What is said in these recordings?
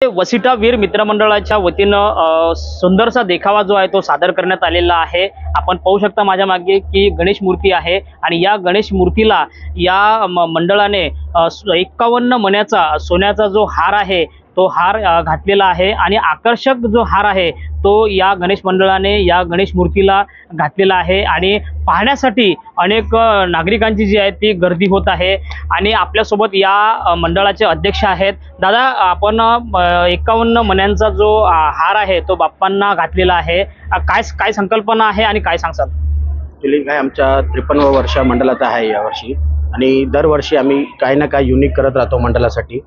वसिटा वीर मित्रमंडळाच्या वतीनं सुंदरसा देखावा जो आहे तो सादर करण्यात आलेला आहे। आपण पाहू शकता माझ्या मागे की गणेश मूर्ती आहे आणि या गणेश मूर्तीला या मंडळाने 51 मण्याचा सोन्याचा जो हार आहे तो हार घातलेला आहे आणि आकर्षक जो हार आहे तो या गणेश मंडळाने या गणेश मूर्तीला घातलेला आहे आणि पाहण्यासाठी अनेक नागरिकांची जी आहे ती गर्दी होत आहे। आणि आपल्यासोबत या मंडळाचे अध्यक्ष आहेत। दादा, आपण 51 मण्यांचा जो हार आहे तो बाप्पांना घातलेला आहे, काय संकल्पना आहे आणि काय सांगसाल? ॲक्च्युली काय आमच्या 53 वर्ष मंडळाचा आहे यावर्षी आणि दरवर्षी आम्ही काही ना काही युनिक करत राहतो मंडळासाठी,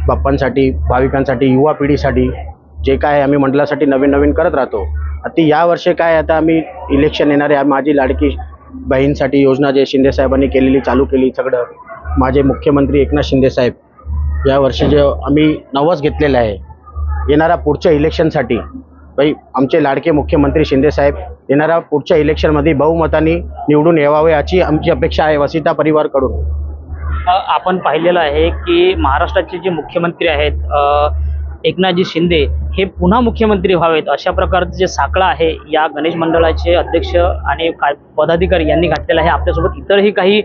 बाप्पांसाठी, भाविकांसाठी, युवा पिढीसाठी जे काय आम्ही मंडळासाठी नवीन नवीन करत राहतो। आता यावर्षी काय आता आम्ही इलेक्शन येणार आहे, माझी लाडकी बहीणसाठी योजना जे शिंदे साहेबांनी केलेली चालू केली सगळं, माझे मुख्यमंत्री एकनाथ शिंदे साहेब यावर्षी जे आम्ही नवस घेतलेलं आहे येणाऱ्या पुढच्या इलेक्शनसाठी, भाई आमचे लाडके मुख्यमंत्री शिंदे साहेब येणाऱ्या पुढच्या इलेक्शनमध्ये बहुमताने निवडून यावे याची आमची अपेक्षा आहे वसिता परिवारकडून। आपण पाहिलेलं आहे की महाराष्ट्राचे जे मुख्यमंत्री आहेत एकनाथजी शिंदे हे पुन्हा मुख्यमंत्री व्हावेत अशा प्रकारचे जे साखळा आहे या गणेश मंडळाचे अध्यक्ष आणि पदाधिकारी यांनी घातलेला आहे। आपल्यासोबत इतरही काही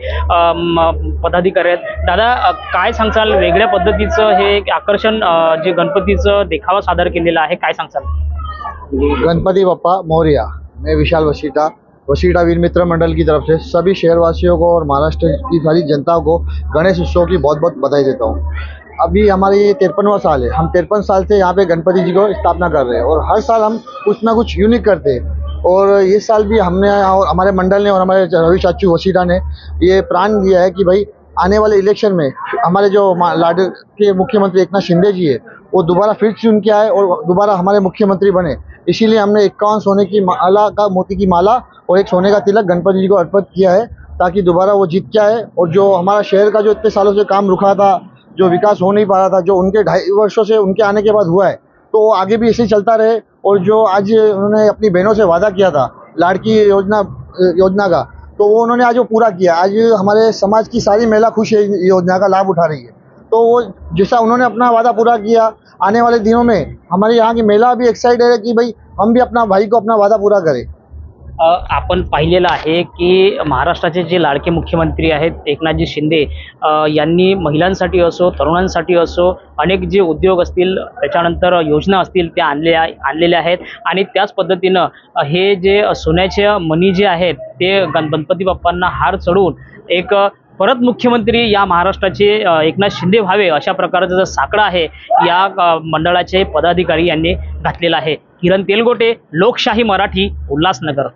पदाधिकारी आहेत। दादा, काय सांगसाल, वेगळ्या पद्धतीचं हे आकर्षण जे गणपतीचं देखावा सादर केलेला आहे, काय सांगसाल? गणपति बप्पा मोरिया। मैं विशाल वसीटा वीर मित्र मंडल की तरफ से सभी शहरवासियों को और महाराष्ट्र की सारी जनता को गणेश उत्सव की बहुत बहुत बधाई देता हूँ। अभी हमारे ये 53वां साल है, हम 53 साल से यहाँ पे गणपति जी को स्थापना कर रहे हैं और हर साल हम कुछ ना कुछ यूनिक करते हैं। और ये साल भी हमने और हमारे मंडल ने और हमारे रवि चाचू वसीटा ने ये प्रण लिया है कि भाई आने वाले इलेक्शन में हमारे जो लाडके के मुख्यमंत्री एकनाथ शिंदे जी है वो दोबारा फिर चुन के आए और दोबारा हमारे मुख्यमंत्री बने। इसीलिए हमने 51 सोने की माला का मोती की माला और एक सोने का तिलक गणपति जी को अर्पित किया है ताकि दोबारा वो जीत के आए और जो हमारा शहर का जो इतने सालों से काम रुका था, जो विकास हो नहीं पा रहा था, जो उनके 2.5 वर्षों से उनके आने के बाद हुआ है, तो आगे भी ऐसे ही चलता रहे। और जो आज उन्होंने अपनी बहनों से वादा किया था लाड़की योजना का, तो वो उन्होंने आज वो पूरा किया। आज हमारे समाज की सारी महिला खुश है, योजना का लाभ उठा रही है। तो वो जैसा उन्होंने अपना वादा पूरा किया, आने वाले दिनों में हमारे यहाँ की महिला भी एक्साइटेड है कि भाई हम भी अपना भाई को अपना वादा पूरा करें। आपण पाहिलेलं आहे की महाराष्ट्राचे जे लाडके मुख्यमंत्री आहेत एकनाथजी शिंदे यांनी महिलांसाठी असो, तरुणांसाठी असो, अनेक जे उद्योग असतील, त्याच्यानंतर योजना असतील त्या आणलेल्या आहेत आणि त्याच पद्धतीनं हे जे सोन्याचे मणी जे आहेत ते गणपती बाप्पांना हार चढवून एक परत मुख्यमंत्री या महाराष्ट्राचे एकनाथ शिंदे व्हावे अशा प्रकारचा जो साकडा आहे या मंडळाचे पदाधिकारी यांनी घातलेला आहे। किरण तेलगोटे, लोकशाही मराठी, उल्हासनगर।